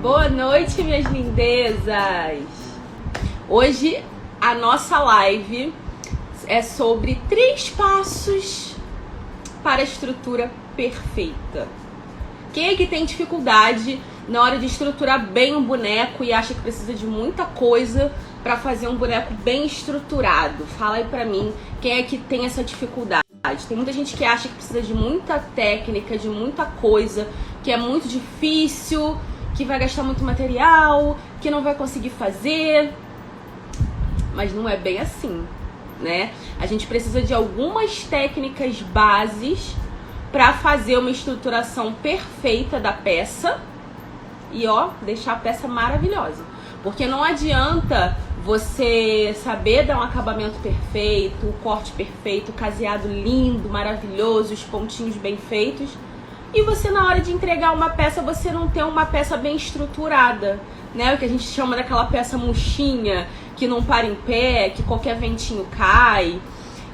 Boa noite, minhas lindezas! Hoje a nossa live é sobre 3 passos para a estrutura perfeita. Quem é que tem dificuldade na hora de estruturar bem um boneco e acha que precisa de muita coisa para fazer um boneco bem estruturado? Fala aí pra mim, quem é que tem essa dificuldade? Tem muita gente que acha que precisa de muita técnica, de muita coisa, que é muito difícil, que vai gastar muito material, que não vai conseguir fazer. Mas não é bem assim, né? A gente precisa de algumas técnicas bases para fazer uma estruturação perfeita da peça e deixar a peça maravilhosa. Porque não adianta você saber dar um acabamento perfeito, o corte perfeito, o caseado lindo, maravilhoso, os pontinhos bem feitos, e você na hora de entregar uma peça, você não ter uma peça bem estruturada, né? O que a gente chama daquela peça murchinha, que não para em pé, que qualquer ventinho cai.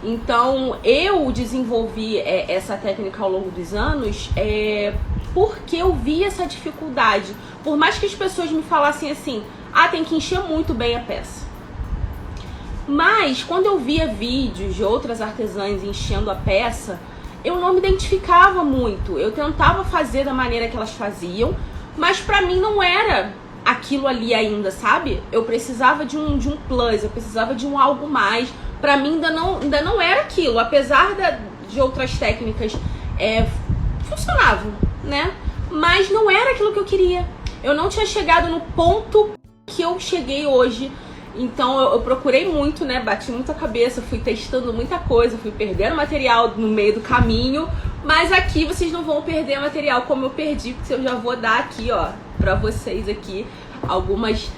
Então, eu desenvolvi essa técnica ao longo dos anos porque eu vi essa dificuldade. Por mais que as pessoas me falassem assim, tem que encher muito bem a peça. Mas, quando eu via vídeos de outras artesãs enchendo a peça, eu não me identificava muito. Eu tentava fazer da maneira que elas faziam, mas pra mim não era aquilo ali ainda, sabe? Eu precisava de um plus, eu precisava de um algo mais. Pra mim ainda não era aquilo, apesar de outras técnicas funcionavam, né? Mas não era aquilo que eu queria. Eu não tinha chegado no ponto que eu cheguei hoje. Então eu procurei muito, né? Bati muita cabeça, fui testando muita coisa, fui perdendo material no meio do caminho. Mas aqui vocês não vão perder material como eu perdi, porque eu já vou dar aqui, pra vocês aqui algumas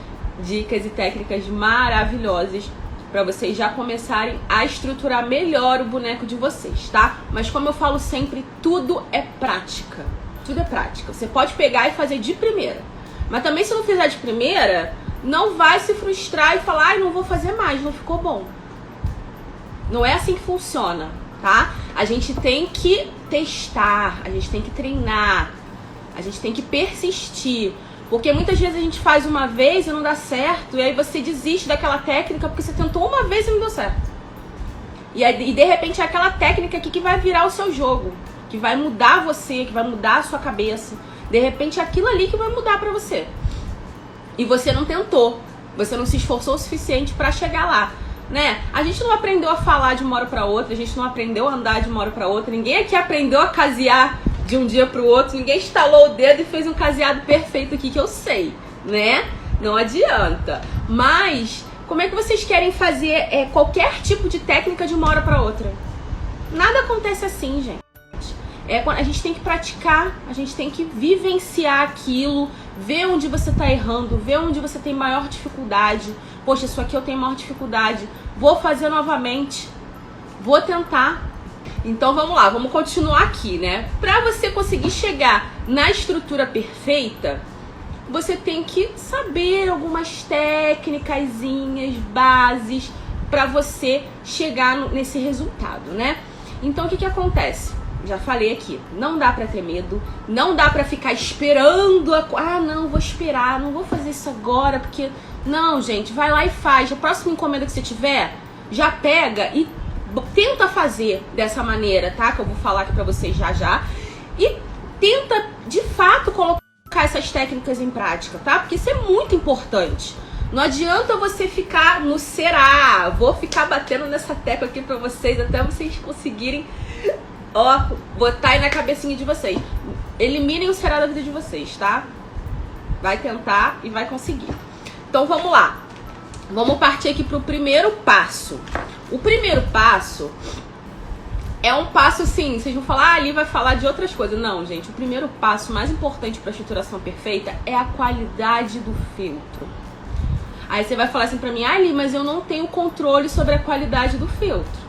dicas e técnicas maravilhosas para vocês já começarem a estruturar melhor o boneco de vocês, tá? Mas como eu falo sempre, tudo é prática. Tudo é prática. Você pode pegar e fazer de primeira. Mas também se não fizer de primeira, não vai se frustrar e falar, não vou fazer mais, não ficou bom. Não é assim que funciona, tá? A gente tem que testar, a gente tem que treinar, a gente tem que persistir. Porque muitas vezes a gente faz uma vez e não dá certo, e aí você desiste daquela técnica porque você tentou uma vez e não deu certo. E de repente é aquela técnica aqui que vai virar o seu jogo, que vai mudar você, que vai mudar a sua cabeça. De repente é aquilo ali que vai mudar pra você. E você não tentou, você não se esforçou o suficiente pra chegar lá, né? A gente não aprendeu a falar de uma hora pra outra, a gente não aprendeu a andar de uma hora pra outra, ninguém aqui aprendeu a casear de um dia pro outro, ninguém estalou o dedo e fez um caseado perfeito aqui que eu sei, né? Não adianta. Mas como é que vocês querem fazer qualquer tipo de técnica de uma hora pra outra? Nada acontece assim, gente. A gente tem que praticar, a gente tem que vivenciar aquilo, ver onde você tá errando, ver onde você tem maior dificuldade. Poxa, isso aqui eu tenho maior dificuldade, vou fazer novamente, vou tentar. Então vamos lá, vamos continuar aqui, né? Pra você conseguir chegar na estrutura perfeita, você tem que saber algumas técnicazinhas, bases, pra você chegar nesse resultado, né? Então o que acontece? Já falei aqui, não dá pra ter medo, não dá pra ficar esperando, não, vou esperar, não vou fazer isso agora, porque... Não, gente, vai lá e faz. A próxima encomenda que você tiver, já pega e tenta fazer dessa maneira, tá? Que eu vou falar aqui pra vocês já. E tenta, de fato, colocar essas técnicas em prática, tá? Porque isso é muito importante. Não adianta você ficar no será. Vou ficar batendo nessa tecla aqui pra vocês até vocês conseguirem... botar aí na cabecinha de vocês. Eliminem o será da vida de vocês, tá? Vai tentar e vai conseguir. Então vamos lá. Vamos partir aqui pro primeiro passo. O primeiro passo é um passo assim, vocês vão falar, ali vai falar de outras coisas. Não, gente, o primeiro passo mais importante para a estruturação perfeita é a qualidade do feltro. Aí você vai falar assim pra mim, Ali, mas eu não tenho controle sobre a qualidade do feltro.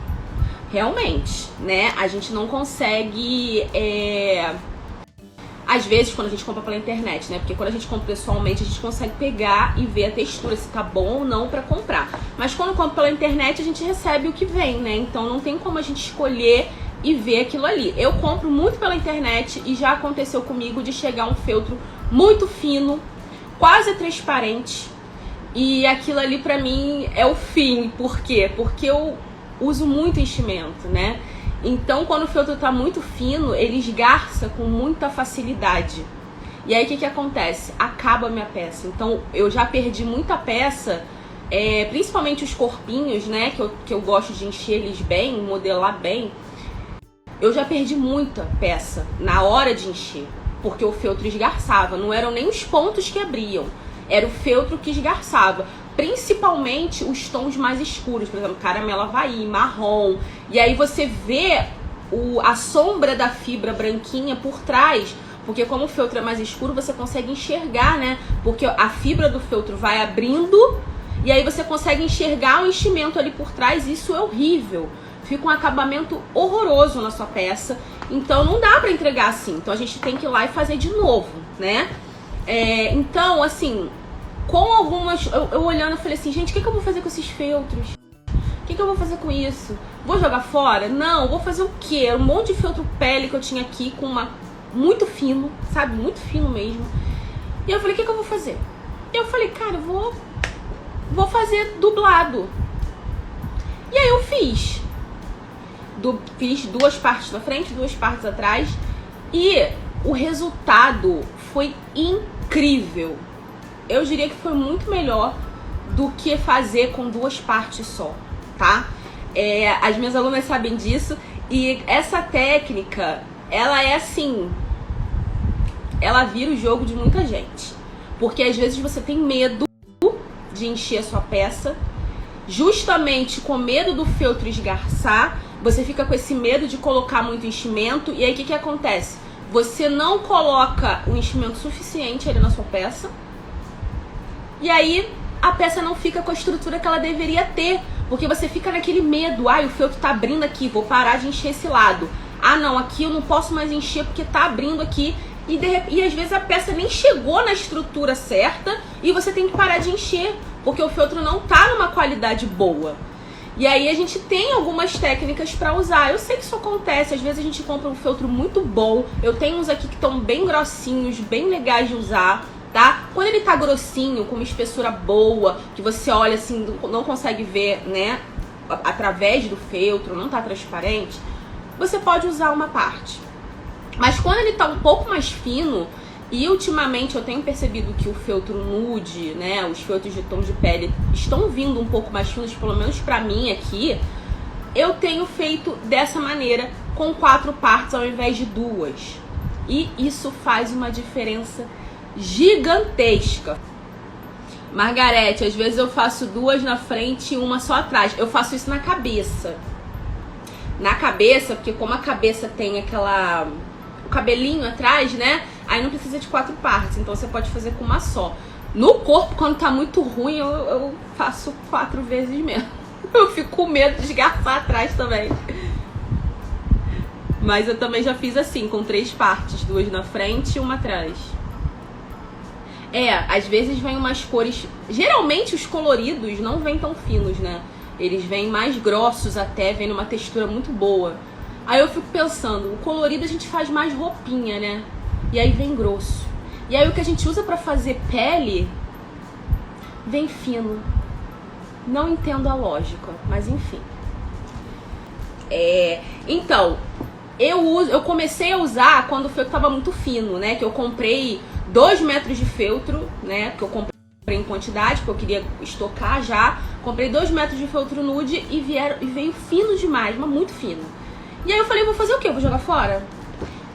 Realmente, né? A gente não consegue, às vezes, quando a gente compra pela internet, né? Porque quando a gente compra pessoalmente, a gente consegue pegar e ver a textura, se tá bom ou não pra comprar. Mas quando compra pela internet, a gente recebe o que vem, né? Então não tem como a gente escolher e ver aquilo ali. Eu compro muito pela internet e já aconteceu comigo de chegar um feltro muito fino, quase transparente. E aquilo ali pra mim é o fim. Por quê? Porque eu uso muito enchimento, né? Então quando o feltro tá muito fino, ele esgarça com muita facilidade. E aí o que acontece? Acaba a minha peça. Então eu já perdi muita peça, principalmente os corpinhos, né? Que eu gosto de encher eles bem, modelar bem. Eu já perdi muita peça na hora de encher, porque o feltro esgarçava. Não eram nem os pontos que abriam, era o feltro que esgarçava. Principalmente os tons mais escuros, por exemplo, caramelo Havaí, marrom. E aí você vê a sombra da fibra branquinha por trás, porque como o feltro é mais escuro, você consegue enxergar, né? Porque a fibra do feltro vai abrindo e aí você consegue enxergar o enchimento ali por trás. Isso é horrível. Fica um acabamento horroroso na sua peça. Então não dá pra entregar assim. Então a gente tem que ir lá e fazer de novo, né? Então, assim, com algumas... Eu olhando, eu falei assim, gente, o que eu vou fazer com esses feltros? O que eu vou fazer com isso? Vou jogar fora? Não, vou fazer o quê? Um monte de feltro pele que eu tinha aqui com muito fino, sabe? Muito fino mesmo. E eu falei, o que eu vou fazer? Eu falei, cara, eu vou fazer dublado. E aí eu fiz. Fiz 2 partes na frente, 2 partes atrás. E o resultado foi incrível. Eu diria que foi muito melhor do que fazer com 2 partes só, tá? As minhas alunas sabem disso. E essa técnica, ela é assim... Ela vira o jogo de muita gente. Porque às vezes você tem medo de encher a sua peça. Justamente com medo do feltro esgarçar. Você fica com esse medo de colocar muito enchimento. E aí o que acontece? Você não coloca o enchimento suficiente ali na sua peça. E aí a peça não fica com a estrutura que ela deveria ter. Porque você fica naquele medo. O feltro tá abrindo aqui, vou parar de encher esse lado. Não, aqui eu não posso mais encher porque tá abrindo aqui. E às vezes a peça nem chegou na estrutura certa e você tem que parar de encher, porque o feltro não tá numa qualidade boa. E aí a gente tem algumas técnicas pra usar. Eu sei que isso acontece, às vezes a gente compra um feltro muito bom. Eu tenho uns aqui que estão bem grossinhos, bem legais de usar, tá? Quando ele tá grossinho, com uma espessura boa, que você olha assim, não consegue ver, né, através do feltro, não tá transparente, você pode usar uma parte. Mas quando ele tá um pouco mais fino, e ultimamente eu tenho percebido que o feltro nude, né, os feltros de tom de pele estão vindo um pouco mais finos, pelo menos pra mim aqui, eu tenho feito dessa maneira, com 4 partes ao invés de 2. E isso faz uma diferença gigantesca. Margarete, às vezes eu faço 2 na frente e uma só atrás. Eu faço isso na cabeça. Na cabeça, porque como a cabeça tem o cabelinho atrás, né? Aí não precisa de 4 partes, então você pode fazer com uma só. No corpo, quando tá muito ruim, eu faço 4 vezes mesmo. Eu fico com medo de esgarçar atrás também. Mas eu também já fiz assim, com 3 partes, 2 na frente e uma atrás. Às vezes vem umas cores... Geralmente os coloridos não vêm tão finos, né? Eles vêm mais grossos até, vêm numa textura muito boa. Aí eu fico pensando, o colorido a gente faz mais roupinha, né? E aí vem grosso. E aí o que a gente usa pra fazer pele vem fino. Não entendo a lógica, mas enfim. Então, eu comecei a usar quando o feltro tava muito fino, né? Que eu comprei 2 metros de feltro, né? Que eu comprei em quantidade, porque eu queria estocar já. Comprei 2 metros de feltro nude e veio fino demais, mas muito fino. E aí eu falei, vou fazer o quê? Eu vou jogar fora?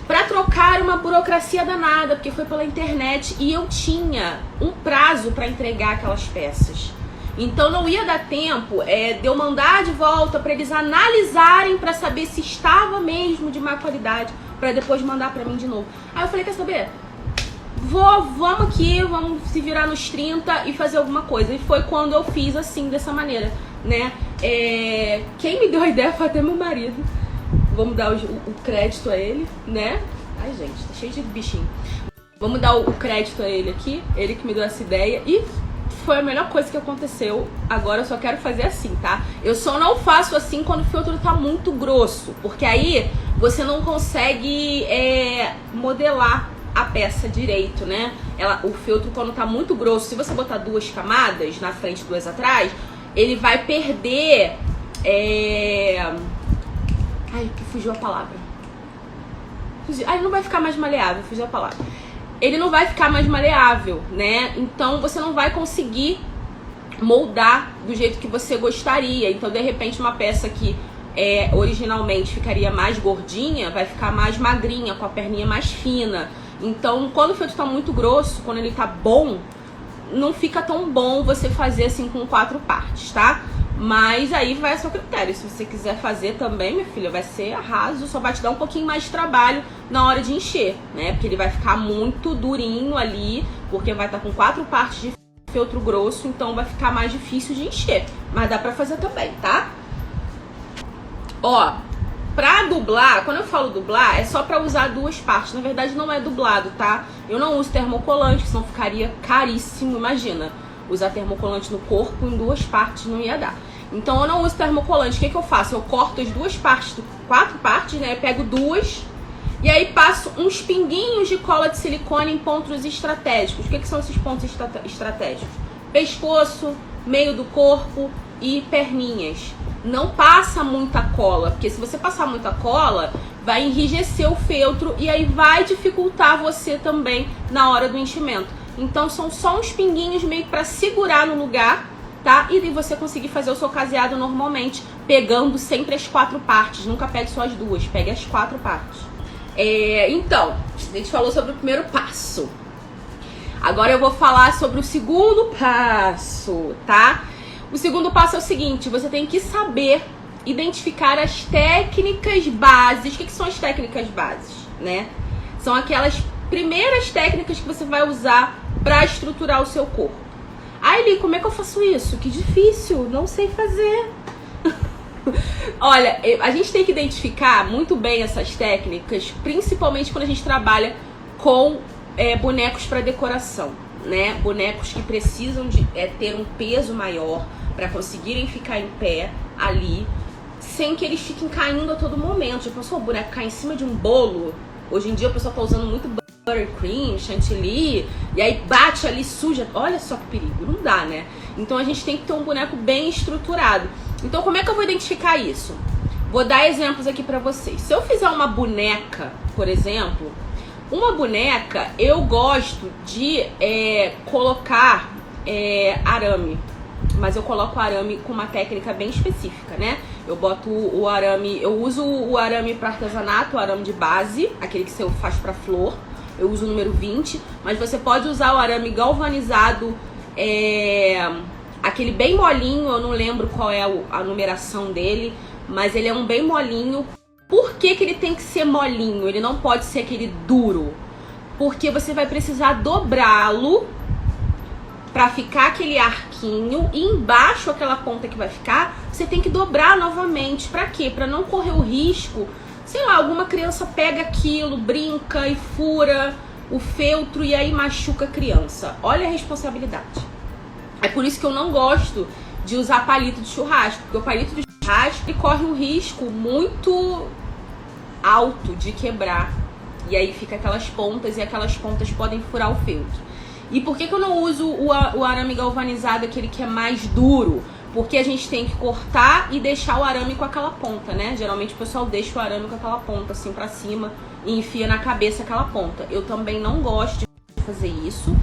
Pra trocar uma burocracia danada, porque foi pela internet e eu tinha um prazo pra entregar aquelas peças. Então não ia dar tempo de eu mandar de volta pra eles analisarem pra saber se estava mesmo de má qualidade, pra depois mandar pra mim de novo. Aí eu falei, quer saber? Vamos aqui, vamos se virar nos 30 e fazer alguma coisa. E foi quando eu fiz assim, dessa maneira, né? Quem me deu a ideia foi até meu marido. Vamos dar o crédito a ele, né? Ai, gente, tá cheio de bichinho. Vamos dar o crédito a ele aqui. Ele que me deu essa ideia. E foi a melhor coisa que aconteceu. Agora eu só quero fazer assim, tá? Eu só não faço assim quando o feltro tá muito grosso. Porque aí você não consegue modelar a peça direito, né? o feltro quando tá muito grosso, se você botar 2 camadas na frente e 2 atrás, ele vai perder... Ai, que fugiu a palavra. Ele não vai ficar mais maleável, fugiu a palavra. Ele não vai ficar mais maleável, né? Então você não vai conseguir moldar do jeito que você gostaria. Então, de repente, uma peça que originalmente ficaria mais gordinha, vai ficar mais magrinha, com a perninha mais fina. Então, quando o feltro tá muito grosso, quando ele tá bom, não fica tão bom você fazer assim com 4 partes, tá? Mas aí vai a seu critério. Se você quiser fazer também, minha filha, vai ser arraso. Só vai te dar um pouquinho mais de trabalho na hora de encher, né? Porque ele vai ficar muito durinho ali, porque vai estar com 4 partes de feltro grosso, então vai ficar mais difícil de encher. Mas dá pra fazer também, tá? Ó, pra dublar, quando eu falo dublar, é só pra usar 2 partes. Na verdade não é dublado, tá? Eu não uso termocolante, senão ficaria caríssimo, imagina. Usar termocolante no corpo em 2 partes não ia dar. Então eu não uso termocolante. O que eu faço? Eu corto as 2 partes, 4 partes, né? Eu pego 2 e aí passo uns pinguinhos de cola de silicone em pontos estratégicos. O que são esses pontos estratégicos? Pescoço, meio do corpo e perninhas. Não passa muita cola, porque se você passar muita cola, vai enrijecer o feltro e aí vai dificultar você também na hora do enchimento. Então são só uns pinguinhos meio que pra segurar no lugar, tá? E você conseguir fazer o seu caseado normalmente, pegando sempre as 4 partes. Nunca pegue só as 2, pegue as 4 partes. Então, a gente falou sobre o primeiro passo. Agora eu vou falar sobre o segundo passo, tá? O segundo passo é o seguinte, você tem que saber identificar as técnicas bases. O que são as técnicas bases, né? São aquelas primeiras técnicas que você vai usar para estruturar o seu corpo. Ai, Li, como é que eu faço isso? Que difícil, não sei fazer. Olha, a gente tem que identificar muito bem essas técnicas, principalmente quando a gente trabalha com bonecos para decoração, né? Bonecos que precisam de ter um peso maior para conseguirem ficar em pé ali, sem que eles fiquem caindo a todo momento. Já pensou o boneco cair em cima de um bolo? Hoje em dia o pessoal tá usando muito buttercream, chantilly, e aí bate ali, suja. Olha só que perigo, não dá, né? Então a gente tem que ter um boneco bem estruturado. Então como é que eu vou identificar isso? Vou dar exemplos aqui pra vocês. Se eu fizer uma boneca, por exemplo, uma boneca eu gosto de colocar arame. Mas eu coloco o arame com uma técnica bem específica, né? Eu boto o arame, eu uso o arame para artesanato, o arame de base, aquele que você faz para flor. Eu uso o número 20, mas você pode usar o arame galvanizado, aquele bem molinho, eu não lembro qual é a numeração dele, mas ele é um bem molinho. Por que ele tem que ser molinho? Ele não pode ser aquele duro, porque você vai precisar dobrá-lo pra ficar aquele arquinho, e embaixo aquela ponta que vai ficar, você tem que dobrar novamente. Pra quê? Pra não correr o risco, sei lá, alguma criança pega aquilo, brinca e fura o feltro e aí machuca a criança. Olha a responsabilidade. É por isso que eu não gosto de usar palito de churrasco, porque o palito de churrasco ele corre um risco muito alto de quebrar. E aí fica aquelas pontas, e aquelas pontas podem furar o feltro. E por que eu não uso o arame galvanizado, aquele que é mais duro? Porque a gente tem que cortar e deixar o arame com aquela ponta, né? Geralmente o pessoal deixa o arame com aquela ponta assim pra cima e enfia na cabeça aquela ponta. Eu também não gosto de fazer isso,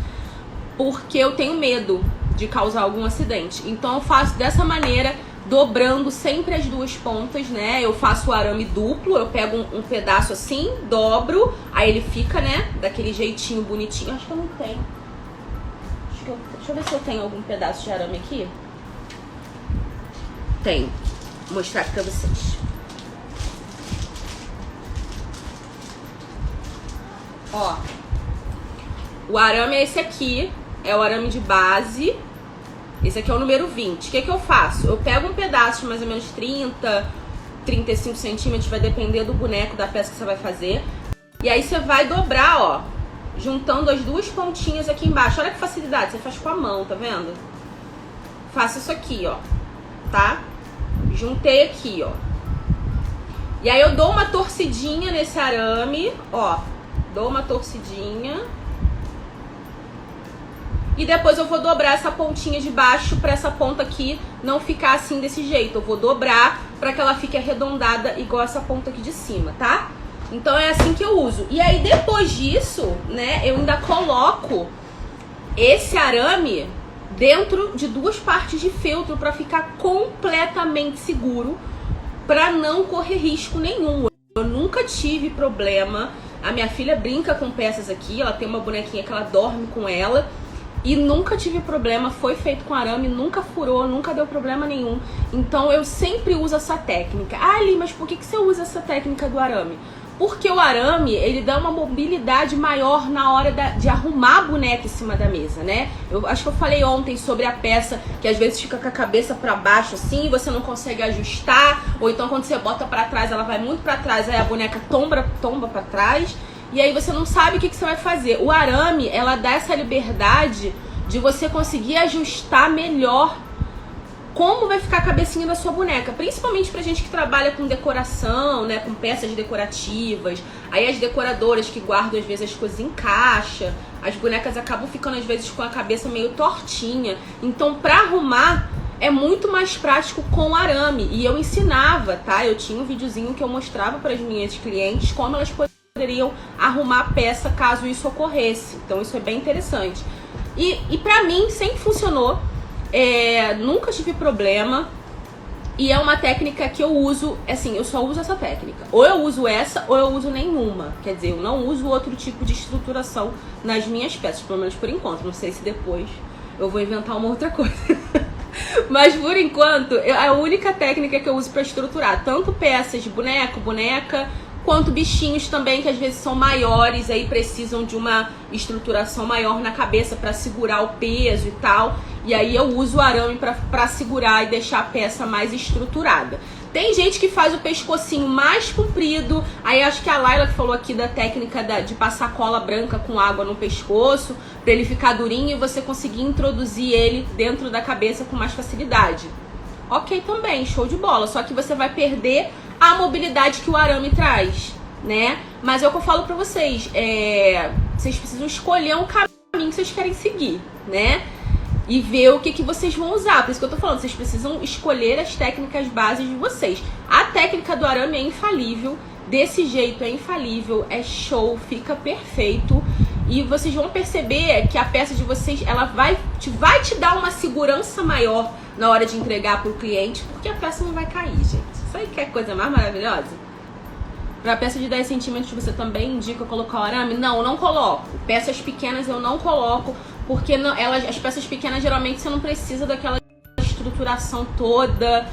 porque eu tenho medo de causar algum acidente. Então eu faço dessa maneira, dobrando sempre as 2 pontas, né? Eu faço o arame duplo, eu pego um pedaço assim, dobro, aí ele fica, né, daquele jeitinho bonitinho. Acho que eu não tenho. Deixa eu ver se eu tenho algum pedaço de arame aqui. Tenho. Vou mostrar aqui pra vocês. Ó. O arame é esse aqui. É o arame de base. Esse aqui é o número 20. O que eu faço? Eu pego um pedaço de mais ou menos 30, 35 centímetros. Vai depender do boneco, da peça que você vai fazer. E aí você vai dobrar, ó, juntando as 2 pontinhas aqui embaixo. Olha que facilidade, você faz com a mão, tá vendo? Faço isso aqui, ó, tá? Juntei aqui, ó. E aí eu dou uma torcidinha nesse arame, ó. Dou uma torcidinha. E depois eu vou dobrar essa pontinha de baixo pra essa ponta aqui não ficar assim desse jeito. Eu vou dobrar pra que ela fique arredondada igual essa ponta aqui de cima, tá? Então é assim que eu uso. E aí depois disso, né, eu ainda coloco esse arame dentro de 2 partes de feltro pra ficar completamente seguro, pra não correr risco nenhum. Eu nunca tive problema. A minha filha brinca com peças aqui, ela tem uma bonequinha que ela dorme com ela. E nunca tive problema, foi feito com arame, nunca furou, nunca deu problema nenhum. Então eu sempre uso essa técnica. Ah, Ali, mas por que você usa essa técnica do arame? Porque o arame, ele dá uma mobilidade maior na hora de arrumar a boneca em cima da mesa, né? Eu acho que eu falei ontem sobre a peça que às vezes fica com a cabeça pra baixo assim, e você não consegue ajustar. Ou então quando você bota pra trás, ela vai muito pra trás, aí a boneca tomba pra trás. E aí você não sabe o que você vai fazer. O arame, ela dá essa liberdade de você conseguir ajustar melhor como vai ficar a cabecinha da sua boneca. Principalmente pra gente que trabalha com decoração, né? Com peças decorativas. Aí as decoradoras que guardam às vezes as coisas em caixa. As bonecas acabam ficando às vezes com a cabeça meio tortinha. Então pra arrumar é muito mais prático com arame. E eu ensinava, tá? Eu tinha um videozinho que eu mostrava para as minhas clientes como elas poderiam arrumar a peça caso isso ocorresse. Então isso é bem interessante. E pra mim sempre funcionou. Nunca tive problema. E é uma técnica que eu uso, assim, eu só uso essa técnica. Ou eu uso essa, ou eu uso nenhuma. Quer dizer, eu não uso outro tipo de estruturação nas minhas peças, pelo menos por enquanto. Não sei se depois eu vou inventar uma outra coisa. Mas por enquanto, é a única técnica que eu uso pra estruturar. Tanto peças de boneco, boneca, quanto bichinhos também, que às vezes são maiores, aí precisam de uma estruturação maior na cabeça para segurar o peso e tal. E aí eu uso o arame para segurar e deixar a peça mais estruturada. Tem gente que faz o pescocinho mais comprido. Aí acho que a Laila que falou aqui da técnica de passar cola branca com água no pescoço, para ele ficar durinho e você conseguir introduzir ele dentro da cabeça com mais facilidade. Ok também, show de bola. Só que você vai perder a mobilidade que o arame traz, né? Mas é o que eu falo pra vocês, vocês precisam escolher um caminho que vocês querem seguir, né? E ver o que vocês vão usar. Por isso que eu tô falando, vocês precisam escolher as técnicas bases de vocês. A técnica do arame é infalível, desse jeito é infalível, é show, fica perfeito. E vocês vão perceber que a peça de vocês, ela vai te dar uma segurança maior na hora de entregar pro cliente, porque a peça não vai cair, gente. Isso aí que é coisa mais maravilhosa. Pra peça de 10 centímetros você também indica colocar o arame? Não, eu não coloco. Peças pequenas eu não coloco, porque as peças pequenas geralmente você não precisa daquela estruturação toda,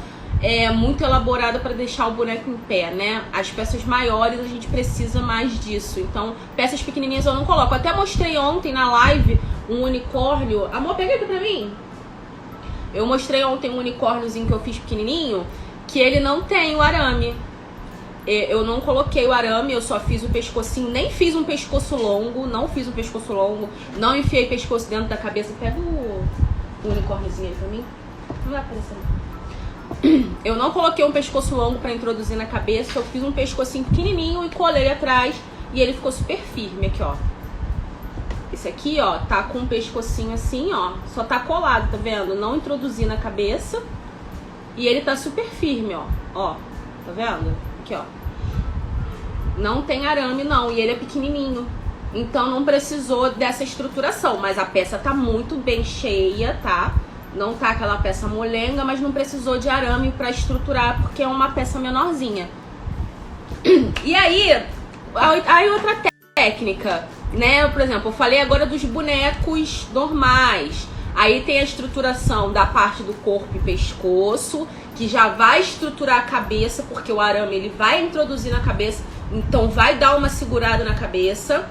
muito elaborada para deixar o boneco em pé, né? As peças maiores a gente precisa mais disso. Então, peças pequenininhas eu não coloco. Até mostrei ontem na live um unicórnio. Amor, pega aqui pra mim. Eu mostrei ontem um unicórniozinho que eu fiz pequenininho, que ele não tem o arame. Eu não coloquei o arame, eu só fiz o pescocinho, nem fiz um pescoço longo, não fiz um pescoço longo, não enfiei pescoço dentro da cabeça. Pega o unicórniozinho aí pra mim. Não vai aparecer não. Eu não coloquei um pescoço longo pra introduzir na cabeça, eu fiz um pescocinho pequenininho e colei atrás e ele ficou super firme aqui, ó. Esse aqui, ó, tá com um pescocinho assim, ó, só tá colado, tá vendo? Não introduzi na cabeça e ele tá super firme, ó, tá vendo? Aqui, ó. Não tem arame não, e ele é pequenininho. Então não precisou dessa estruturação, mas a peça tá muito bem cheia, tá? Não tá aquela peça molenga, mas não precisou de arame pra estruturar, porque é uma peça menorzinha. E aí outra técnica, né? Por exemplo, eu falei agora dos bonecos normais. Aí tem a estruturação da parte do corpo e pescoço, que já vai estruturar a cabeça, porque o arame ele vai introduzir na cabeça, então vai dar uma segurada na cabeça.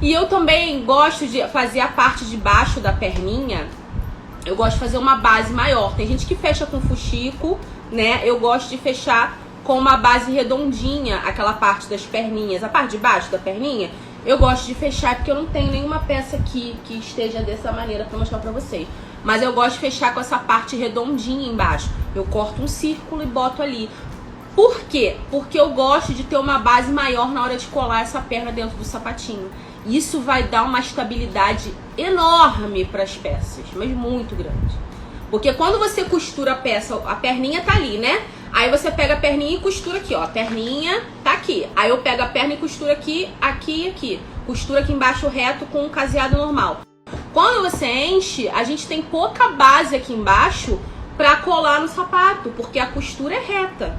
E eu também gosto de fazer a parte de baixo da perninha. Eu gosto de fazer uma base maior. Tem gente que fecha com fuxico, né? Eu gosto de fechar com uma base redondinha, aquela parte das perninhas, a parte de baixo da perninha. Eu gosto de fechar porque eu não tenho nenhuma peça aqui que esteja dessa maneira pra mostrar pra vocês. Mas eu gosto de fechar com essa parte redondinha embaixo. Eu corto um círculo e boto ali. Por quê? Porque eu gosto de ter uma base maior na hora de colar essa perna dentro do sapatinho. Isso vai dar uma estabilidade enorme para as peças, mas muito grande. Porque quando você costura a peça, a perninha tá ali, né? Aí você pega a perninha e costura aqui, ó. A perninha tá aqui. Aí eu pego a perna e costuro aqui, aqui e aqui. Costura aqui embaixo reto com um caseado normal. Quando você enche, a gente tem pouca base aqui embaixo pra colar no sapato, porque a costura é reta.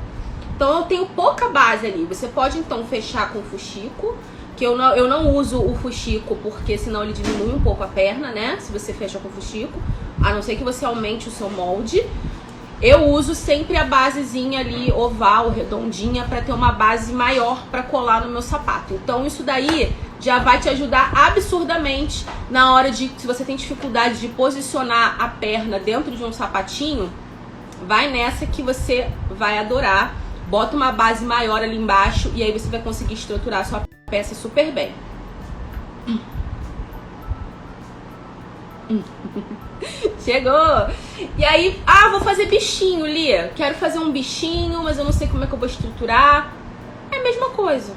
Então eu tenho pouca base ali. Você pode então fechar com o fuxico, que eu não uso o fuxico porque senão ele diminui um pouco a perna, né? Se você fecha com o fuxico, a não ser que você aumente o seu molde. Eu uso sempre a basezinha ali, oval, redondinha, pra ter uma base maior pra colar no meu sapato. Então isso daí já vai te ajudar absurdamente na hora de, se você tem dificuldade de posicionar a perna dentro de um sapatinho, vai nessa que você vai adorar. Bota uma base maior ali embaixo e aí você vai conseguir estruturar a sua peça super bem. Chegou! E aí, vou fazer bichinho, Lia. Quero fazer um bichinho, mas eu não sei como é que eu vou estruturar. É a mesma coisa.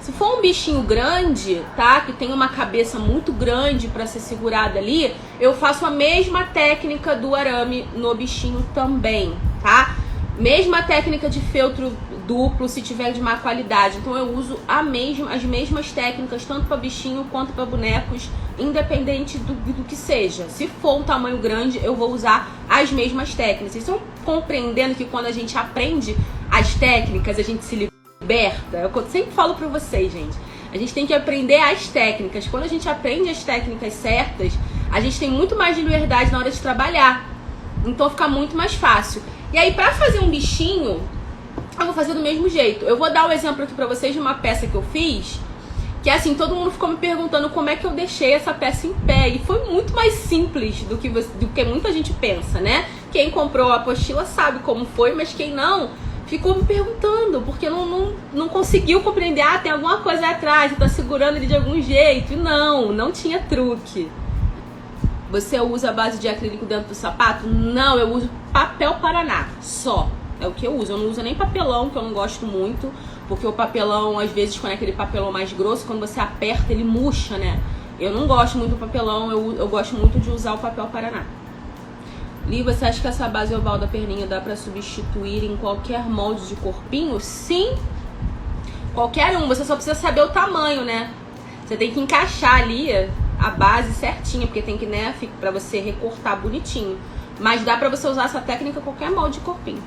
Se for um bichinho grande, tá? Que tem uma cabeça muito grande pra ser segurada ali, eu faço a mesma técnica do arame no bichinho também, tá? Mesma técnica de feltro duplo, se tiver de má qualidade. Então eu uso as mesmas técnicas, tanto para bichinho quanto para bonecos, independente do que seja. Se for um tamanho grande, eu vou usar as mesmas técnicas. Vocês estão compreendendo que quando a gente aprende as técnicas, a gente se liberta? Eu sempre falo para vocês, gente. A gente tem que aprender as técnicas. Quando a gente aprende as técnicas certas, a gente tem muito mais de liberdade na hora de trabalhar. Então fica muito mais fácil. E aí, pra fazer um bichinho, eu vou fazer do mesmo jeito. Eu vou dar um exemplo aqui pra vocês de uma peça que eu fiz, que assim, todo mundo ficou me perguntando como é que eu deixei essa peça em pé. E foi muito mais simples do que muita gente pensa, né? Quem comprou a apostila sabe como foi, mas quem não, ficou me perguntando, porque não conseguiu compreender. Tem alguma coisa aí atrás, você tá segurando ele de algum jeito. E não tinha truque. Você usa a base de acrílico dentro do sapato? Não, eu uso papel Paraná, só. É o que eu uso. Eu não uso nem papelão, que eu não gosto muito, porque o papelão, às vezes, quando é aquele papelão mais grosso, quando você aperta, ele murcha, né? Eu não gosto muito do papelão, eu gosto muito de usar o papel Paraná. Li, você acha que essa base oval da perninha dá pra substituir em qualquer molde de corpinho? Sim, qualquer um. Você só precisa saber o tamanho, né? Você tem que encaixar ali a base certinha, porque tem que, né, pra você recortar bonitinho. Mas dá pra você usar essa técnica em qualquer molde de corpinho.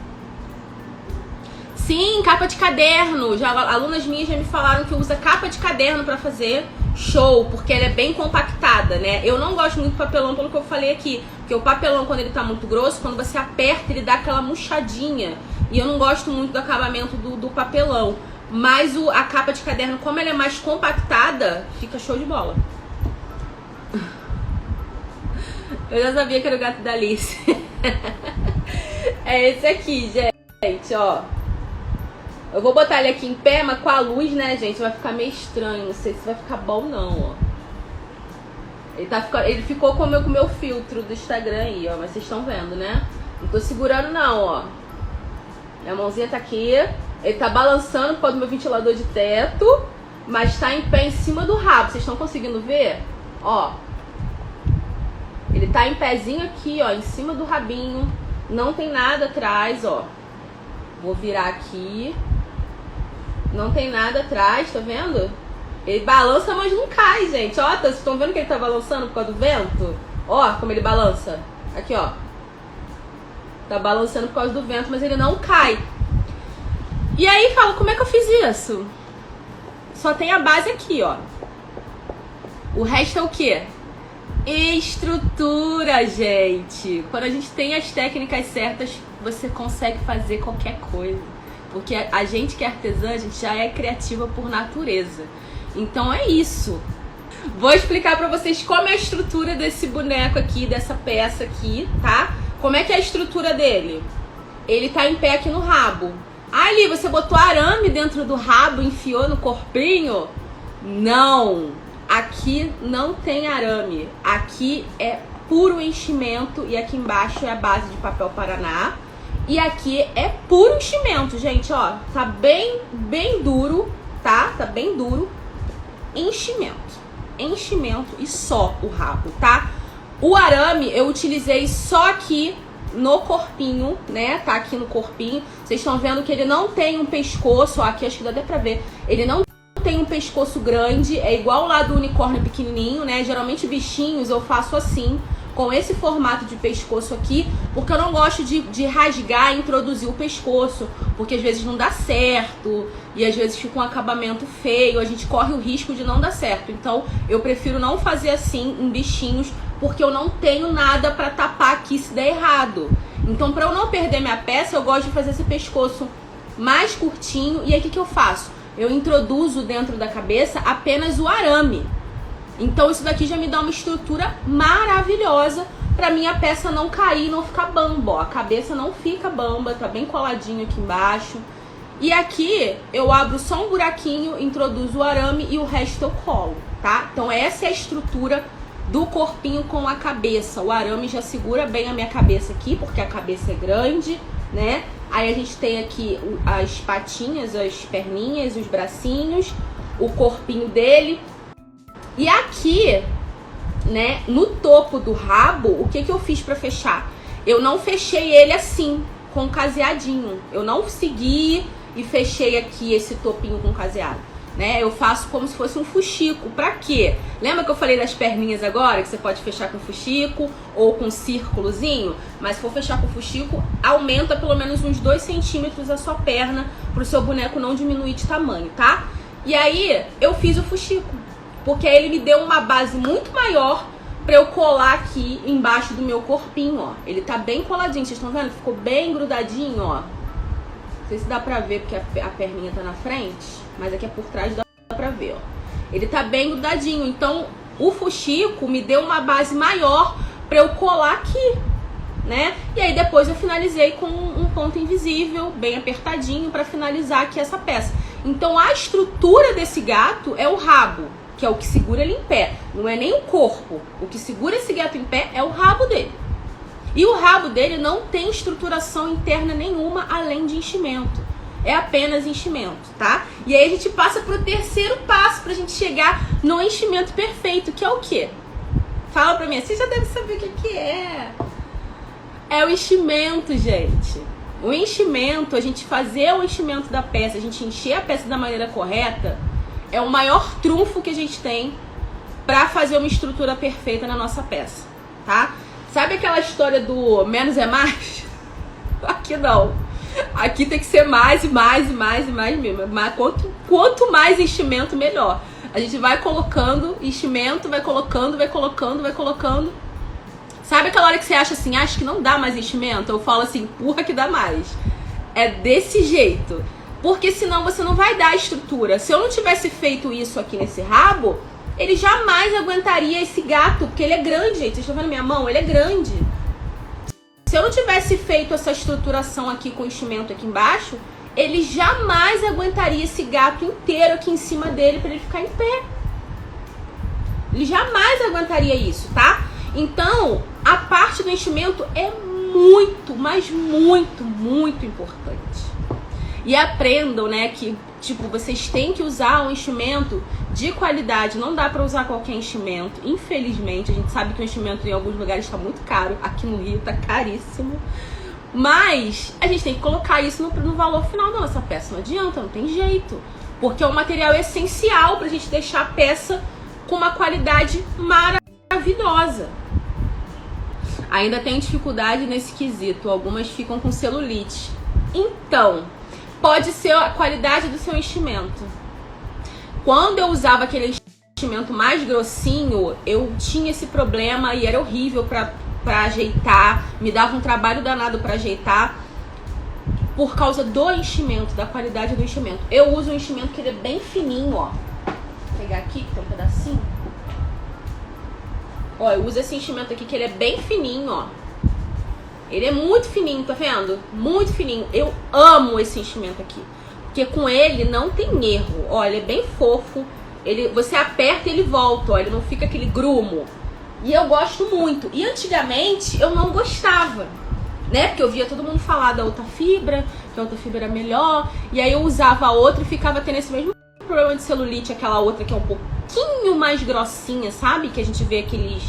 Sim, capa de caderno. Alunas minhas já me falaram que usa capa de caderno pra fazer. Show, porque ela é bem compactada, né? Eu não gosto muito do papelão, pelo que eu falei aqui. Porque o papelão, quando ele tá muito grosso, quando você aperta, ele dá aquela murchadinha. E eu não gosto muito do acabamento do papelão. Mas a capa de caderno, como ela é mais compactada, fica show de bola. Eu já sabia que era o gato da Alice. É esse aqui, gente, ó. Eu vou botar ele aqui em pé, mas com a luz, né, gente, vai ficar meio estranho. Não sei se vai ficar bom, não, ó. Ele ficou com o meu filtro do Instagram aí, ó. Mas vocês estão vendo, né? Não tô segurando, não, ó. Minha mãozinha tá aqui. Ele tá balançando por causa do meu ventilador de teto, mas tá em pé em cima do rabo. Vocês estão conseguindo ver? Ó. Ele tá em pezinho aqui, ó, em cima do rabinho. Não tem nada atrás, ó. Vou virar aqui. Não tem nada atrás, tá vendo? Ele balança, mas não cai, gente. Ó, vocês estão vendo que ele tá balançando por causa do vento? Ó, como ele balança. Aqui, ó. Tá balançando por causa do vento, mas ele não cai. E aí, fala, como é que eu fiz isso? Só tem a base aqui, ó. O resto é o quê? Estrutura, gente. Quando a gente tem as técnicas certas, você consegue fazer qualquer coisa. Porque a gente que é artesã, a gente já é criativa por natureza. Então é isso. Vou explicar pra vocês como é a estrutura desse boneco aqui, dessa peça aqui, tá? Como é que é a estrutura dele? Ele tá em pé aqui no rabo. Ali, você botou arame dentro do rabo, enfiou no corpinho? Não! Aqui não tem arame. Aqui é puro enchimento e aqui embaixo é a base de papel Paraná. E aqui é puro enchimento, gente, ó. Tá bem duro, tá? Tá bem duro. Enchimento. enchimento e só o rabo, tá? O arame eu utilizei só aqui no corpinho, né? Tá aqui no corpinho. Vocês estão vendo que ele não tem um pescoço, ó, aqui acho que dá até pra ver. Ele não tem um pescoço grande, é igual lá do unicórnio pequenininho, né? Geralmente bichinhos eu faço assim, com esse formato de pescoço aqui, porque eu não gosto de rasgar e introduzir o pescoço, porque às vezes não dá certo, e às vezes fica um acabamento feio, a gente corre o risco de não dar certo. Então eu prefiro não fazer assim em bichinhos, porque eu não tenho nada pra tapar aqui se der errado. Então, pra eu não perder minha peça, eu gosto de fazer esse pescoço mais curtinho. E aí o que eu faço? Eu introduzo dentro da cabeça apenas o arame. Então isso daqui já me dá uma estrutura maravilhosa pra minha peça não cair, não ficar bamba, ó. A cabeça não fica bamba, tá bem coladinho aqui embaixo. E aqui eu abro só um buraquinho, introduzo o arame e o resto eu colo, tá? Então essa é a estrutura do corpinho com a cabeça. O arame já segura bem a minha cabeça aqui, porque a cabeça é grande, né? Aí a gente tem aqui as patinhas, as perninhas, os bracinhos, o corpinho dele. E aqui, né, no topo do rabo, o que eu fiz pra fechar? Eu não fechei ele assim, com caseadinho. Eu não segui e fechei aqui esse topinho com caseado, né? Eu faço como se fosse um fuxico. Pra quê? Lembra que eu falei das perninhas agora? Que você pode fechar com fuxico ou com círculozinho? Mas se for fechar com fuxico, aumenta pelo menos uns 2 centímetros a sua perna, pro seu boneco não diminuir de tamanho, tá? E aí, eu fiz o fuxico, porque aí ele me deu uma base muito maior pra eu colar aqui embaixo do meu corpinho, ó. Ele tá bem coladinho, vocês estão vendo? Ficou bem grudadinho, ó. Não sei se dá pra ver, porque a perninha tá na frente, mas aqui é por trás, dá pra ver, ó. Ele tá bem grudadinho, então o fuxico me deu uma base maior pra eu colar aqui, né? E aí depois eu finalizei com um ponto invisível, bem apertadinho, pra finalizar aqui essa peça. Então a estrutura desse gato é o rabo, que é o que segura ele em pé, não é nem o corpo. O que segura esse gato em pé é o rabo dele. E o rabo dele não tem estruturação interna nenhuma além de enchimento. É apenas enchimento, tá? E aí a gente passa pro terceiro passo pra gente chegar no enchimento perfeito, que é o quê? Fala pra mim, você já deve saber o que é. É o enchimento, gente. O enchimento, a gente fazer o enchimento da peça, a gente encher a peça da maneira correta, é o maior trunfo que a gente tem pra fazer uma estrutura perfeita na nossa peça, tá? Sabe aquela história do menos é mais? Aqui não. Aqui tem que ser mais e mais e mais e mais mesmo. Mas quanto mais enchimento, melhor. A gente vai colocando enchimento, vai colocando, vai colocando, vai colocando. Sabe aquela hora que você acha assim, acho que não dá mais enchimento? Eu falo assim, empurra que dá mais. É desse jeito. Porque senão você não vai dar estrutura. Se eu não tivesse feito isso aqui nesse rabo, ele jamais aguentaria esse gato, porque ele é grande, gente. Vocês estão vendo minha mão? Ele é grande. Se eu não tivesse feito essa estruturação aqui com enchimento aqui embaixo, ele jamais aguentaria esse gato inteiro aqui em cima dele para ele ficar em pé. Ele jamais aguentaria isso, tá? Então, a parte do enchimento é muito, mas muito, muito importante. E aprendam, né, que tipo, vocês têm que usar um enchimento de qualidade. Não dá pra usar qualquer enchimento, infelizmente. A gente sabe que o enchimento em alguns lugares tá muito caro. Aqui no Rio tá caríssimo. Mas a gente tem que colocar isso no valor final da nossa peça. Não adianta, não tem jeito. Porque é um material essencial pra gente deixar a peça com uma qualidade maravilhosa. Ainda tem dificuldade nesse quesito. Algumas ficam com celulite. Então, pode ser a qualidade do seu enchimento. Quando eu usava aquele enchimento mais grossinho, eu tinha esse problema e era horrível pra ajeitar. Me dava um trabalho danado pra ajeitar por causa do enchimento, da qualidade do enchimento. Eu uso um enchimento que ele é bem fininho, ó. Vou pegar aqui, que tem um pedacinho. Ó, eu uso esse enchimento aqui que ele é bem fininho, ó. Ele é muito fininho, tá vendo? Muito fininho. Eu amo esse enchimento aqui. Porque com ele não tem erro. Ó, ele é bem fofo. Você aperta e ele volta, ó. Ele não fica aquele grumo. E eu gosto muito. E antigamente eu não gostava, né? Porque eu via todo mundo falar da outra fibra, que a outra fibra era melhor. E aí eu usava a outra e ficava tendo esse mesmo problema de celulite, aquela outra que é um pouquinho mais grossinha, sabe? Que a gente vê aqueles...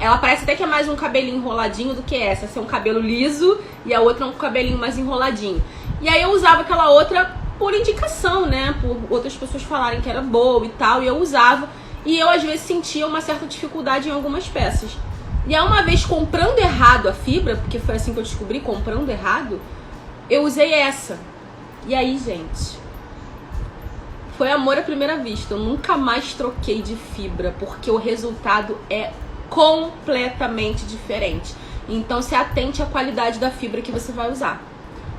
Ela parece até que é mais um cabelinho enroladinho do que essa. Essa é um cabelo liso e a outra é um cabelinho mais enroladinho. E aí eu usava aquela outra por indicação, né? Por outras pessoas falarem que era boa e tal. E eu usava. E eu, às vezes, sentia uma certa dificuldade em algumas peças. E aí, uma vez comprando errado a fibra, porque foi assim que eu descobri, comprando errado, eu usei essa. E aí, gente, foi amor à primeira vista. Eu nunca mais troquei de fibra, porque o resultado é completamente diferente. Então, se atente à qualidade da fibra que você vai usar.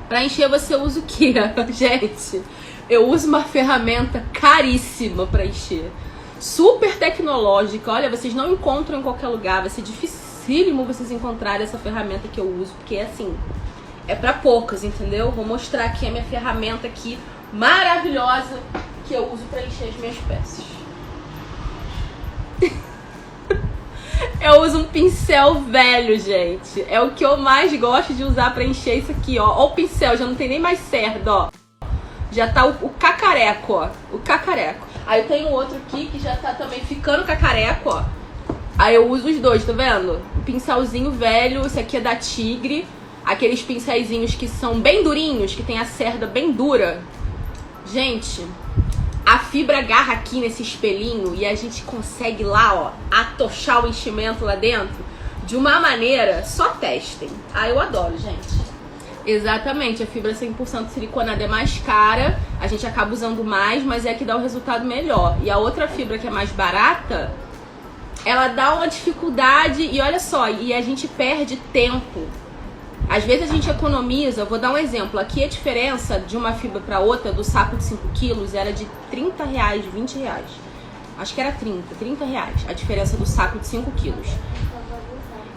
Pra encher, você usa o quê? Gente, eu uso uma ferramenta caríssima pra encher. Super tecnológica. Olha, vocês não encontram em qualquer lugar. Vai ser dificílimo vocês encontrarem essa ferramenta que eu uso, porque assim, é pra poucos, entendeu? Vou mostrar aqui a minha ferramenta aqui, maravilhosa, que eu uso pra encher as minhas peças. Eu uso um pincel velho, gente. É o que eu mais gosto de usar pra encher isso aqui, ó. Ó o pincel, já não tem nem mais cerda, ó. Já tá o cacareco, ó. O cacareco. Aí eu tenho outro aqui que já tá também ficando cacareco, ó. Aí eu uso os dois, tá vendo? O pincelzinho velho, esse aqui é da Tigre. Aqueles pincelzinhos que são bem durinhos, que tem a cerda bem dura. Gente, a fibra agarra aqui nesse espelhinho e a gente consegue lá, ó, atochar o enchimento lá dentro de uma maneira, só testem. Ah, eu adoro, gente. Exatamente, a fibra 100% siliconada é mais cara, a gente acaba usando mais, mas é que dá um resultado melhor. E a outra fibra que é mais barata, ela dá uma dificuldade e olha só, e a gente perde tempo. Às vezes a gente economiza, eu vou dar um exemplo, aqui a diferença de uma fibra para outra, do saco de 5 quilos, era de R$30, R$20. Acho que era 30 reais, a diferença do saco de 5 quilos.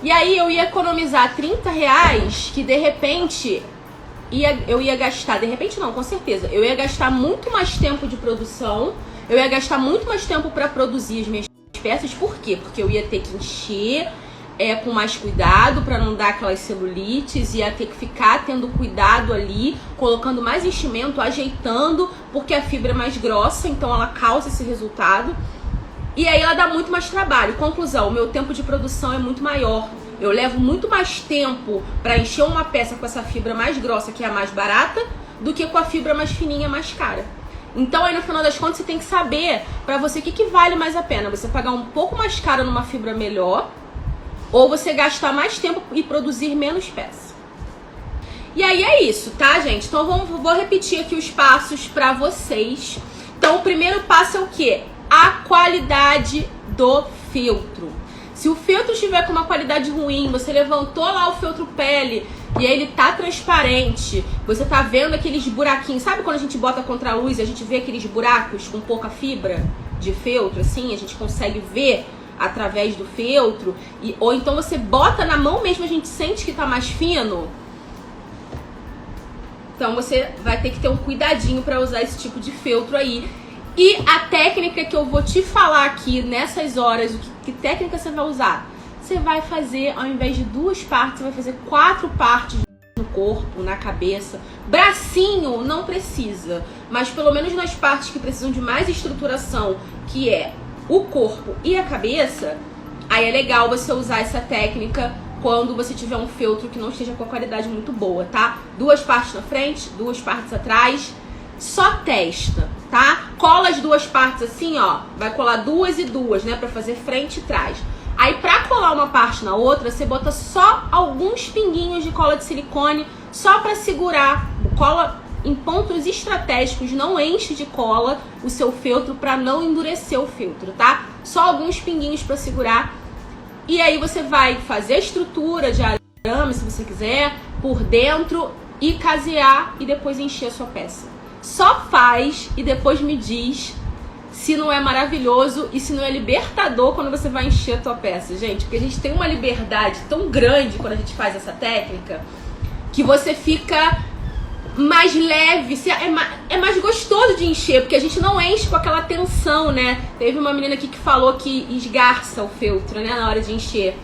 E aí eu ia economizar R$30, que de repente eu ia gastar, de repente não, com certeza, eu ia gastar muito mais tempo de produção, eu ia gastar muito mais tempo para produzir as minhas peças. Por quê? Porque eu ia ter que encher com mais cuidado para não dar aquelas celulites, ia ter que ficar tendo cuidado ali, colocando mais enchimento, ajeitando, porque a fibra é mais grossa, então ela causa esse resultado. E aí ela dá muito mais trabalho. Conclusão, o meu tempo de produção é muito maior. Eu levo muito mais tempo para encher uma peça com essa fibra mais grossa, que é a mais barata, do que com a fibra mais fininha, mais cara. Então aí no final das contas você tem que saber para você o que vale mais a pena. Você pagar um pouco mais caro numa fibra melhor, ou você gastar mais tempo e produzir menos peça. E aí é isso, tá, gente? Então vou repetir aqui os passos para vocês. Então o primeiro passo é o quê? A qualidade do filtro. Se o filtro estiver com uma qualidade ruim, você levantou lá o filtro pele e ele tá transparente, você tá vendo aqueles buraquinhos, sabe quando a gente bota contra a luz e a gente vê aqueles buracos com pouca fibra de feltro, assim, a gente consegue ver através do feltro, ou então você bota na mão mesmo, a gente sente que tá mais fino. Então você vai ter que ter um cuidadinho para usar esse tipo de feltro aí. E a técnica que eu vou te falar aqui nessas horas, que técnica você vai usar? Você vai fazer, ao invés de 2 partes, você vai fazer 4 partes no corpo, na cabeça. Bracinho não precisa, mas pelo menos nas partes que precisam de mais estruturação, que é o corpo e a cabeça, aí é legal você usar essa técnica quando você tiver um feltro que não esteja com a qualidade muito boa, tá? 2 partes na frente, 2 partes atrás, só testa, tá? Cola as 2 partes assim, ó, vai colar 2 e 2, né, pra fazer frente e trás. Aí pra colar uma parte na outra, você bota só alguns pinguinhos de cola de silicone, só pra segurar. Cola em pontos estratégicos, não enche de cola o seu feltro pra não endurecer o filtro, tá? Só alguns pinguinhos pra segurar. E aí você vai fazer a estrutura de arame, se você quiser, por dentro e casear e depois encher a sua peça. Só faz e depois me diz se não é maravilhoso e se não é libertador quando você vai encher a tua peça, gente. Porque a gente tem uma liberdade tão grande quando a gente faz essa técnica que você fica mais leve, é mais gostoso de encher, porque a gente não enche com aquela tensão, né? Teve uma menina aqui que falou que esgarça o feltro, né, na hora de encher.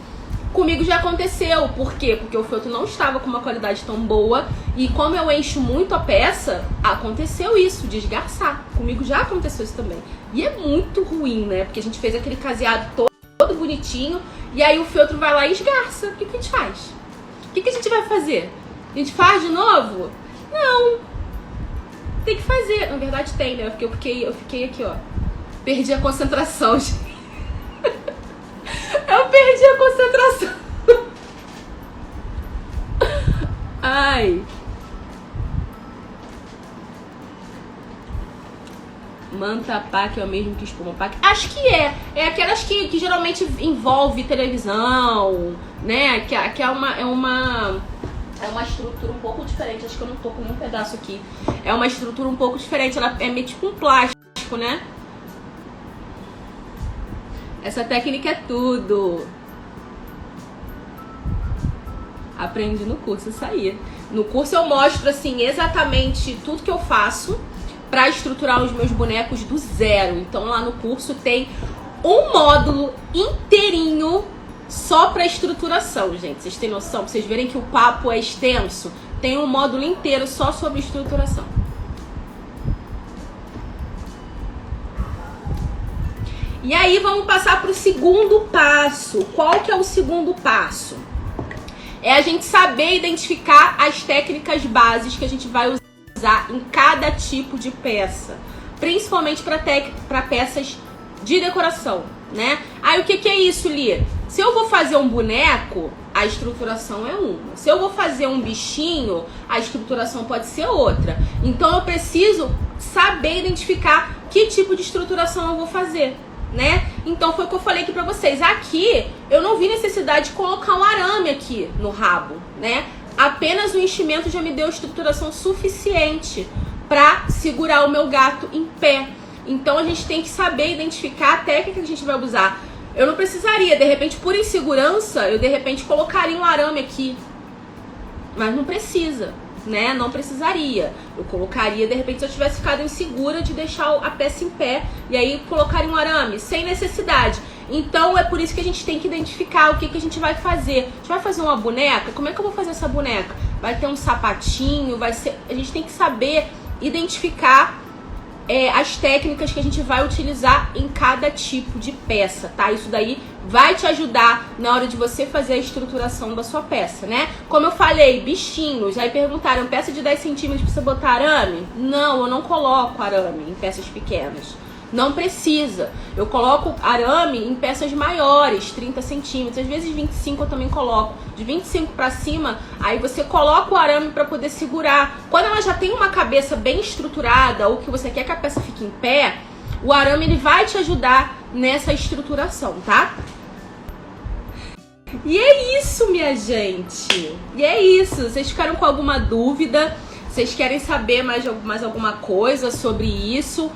Comigo já aconteceu. Por quê? Porque o feltro não estava com uma qualidade tão boa. E como eu encho muito a peça, aconteceu isso, de esgarçar. Comigo já aconteceu isso também. E é muito ruim, né? Porque a gente fez aquele caseado todo bonitinho. E aí o feltro vai lá e esgarça. O que a gente faz? O que a gente vai fazer? A gente faz de novo? Não. Tem que fazer. Na verdade tem, né? Porque eu fiquei aqui, ó. Perdi a concentração, gente. Eu perdi a concentração. Ai. Manta pack é o mesmo que espuma pack? Acho que é. É aquelas que geralmente envolve televisão, né? Que é uma estrutura um pouco diferente. Acho que eu não tô com nenhum pedaço aqui. É uma estrutura um pouco diferente. Ela é meio tipo um plástico, né? Essa técnica é tudo. Aprendi no curso, isso aí. No curso eu mostro, assim, exatamente tudo que eu faço pra estruturar os meus bonecos do zero. Então lá no curso tem um módulo inteirinho só pra estruturação, gente. Vocês têm noção? Pra vocês verem que o papo é extenso. Tem um módulo inteiro só sobre estruturação. E aí vamos passar pro segundo passo. Qual que é o segundo passo? É a gente saber identificar as técnicas bases que a gente vai usar em cada tipo de peça. Principalmente para peças de decoração, né? Aí o que é isso, Li? Se eu vou fazer um boneco, a estruturação é uma. Se eu vou fazer um bichinho, a estruturação pode ser outra. Então eu preciso saber identificar que tipo de estruturação eu vou fazer, né? Então foi o que eu falei aqui pra vocês. Aqui eu não vi necessidade de colocar um arame aqui no rabo, né? Apenas o enchimento já me deu estruturação suficiente pra segurar o meu gato em pé. Então a gente tem que saber identificar a técnica que a gente vai usar. Eu não precisaria, de repente, por insegurança, eu de repente colocaria um arame aqui. Mas não precisa, né? Não precisaria. Eu colocaria, de repente, se eu tivesse ficado insegura de deixar a peça em pé, e aí colocaria um arame, sem necessidade. Então é por isso que a gente tem que identificar o que a gente vai fazer. A gente vai fazer uma boneca? Como é que eu vou fazer essa boneca? Vai ter um sapatinho, vai ser... A gente tem que saber identificar as técnicas que a gente vai utilizar em cada tipo de peça, tá? Isso daí vai te ajudar na hora de você fazer a estruturação da sua peça, né? Como eu falei, bichinhos, aí perguntaram, peça de 10 centímetros precisa botar arame? Não, eu não coloco arame em peças pequenas. Não precisa. Eu coloco arame em peças maiores, 30 centímetros, às vezes 25 eu também coloco. De 25 pra cima, aí você coloca o arame pra poder segurar. Quando ela já tem uma cabeça bem estruturada, ou que você quer que a peça fique em pé, o arame ele vai te ajudar nessa estruturação, tá? E é isso, minha gente. E é isso. Vocês ficaram com alguma dúvida? Vocês querem saber mais alguma coisa sobre isso?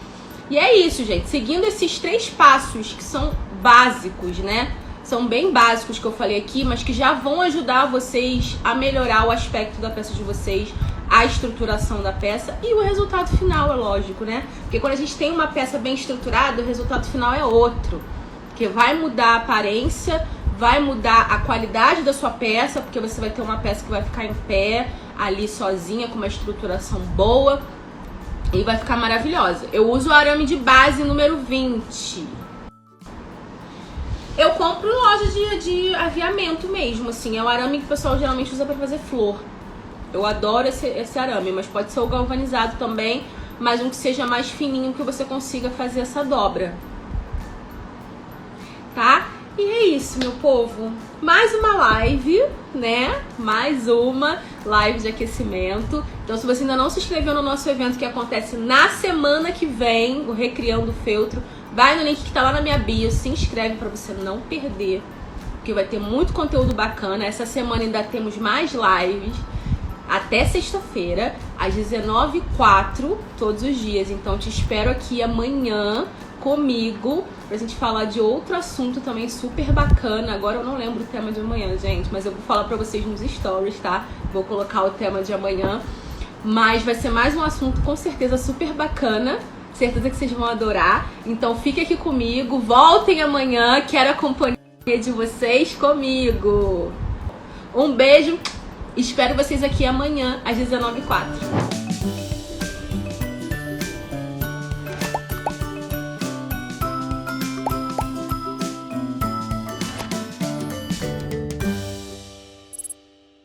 E é isso, gente. Seguindo esses 3 passos que são básicos, né? São bem básicos que eu falei aqui, mas que já vão ajudar vocês a melhorar o aspecto da peça de vocês, a estruturação da peça e o resultado final, é lógico, né? Porque quando a gente tem uma peça bem estruturada, o resultado final é outro. Porque vai mudar a aparência, vai mudar a qualidade da sua peça, porque você vai ter uma peça que vai ficar em pé, ali sozinha, com uma estruturação boa. E vai ficar maravilhosa. Eu uso o arame de base número 20. Eu compro loja de aviamento mesmo, assim. É o arame que o pessoal geralmente usa pra fazer flor. Eu adoro esse arame, mas pode ser o galvanizado também. Mas um que seja mais fininho, que você consiga fazer essa dobra. Tá? E é isso, meu povo. Mais uma live, né? Mais uma live de aquecimento. Então, se você ainda não se inscreveu no nosso evento que acontece na semana que vem, o Recriando o Feltro, vai no link que tá lá na minha bio, se inscreve pra você não perder, porque vai ter muito conteúdo bacana. Essa semana ainda temos mais lives, até sexta-feira, às 19h04, todos os dias. Então, te espero aqui amanhã comigo pra gente falar de outro assunto também super bacana. Agora eu não lembro o tema de amanhã, gente, mas eu vou falar pra vocês nos stories, tá? Vou colocar o tema de amanhã, mas vai ser mais um assunto com certeza super bacana, certeza que vocês vão adorar. Então fique aqui comigo, voltem amanhã, quero a companhia de vocês comigo. Um beijo, espero vocês aqui amanhã às 19h04.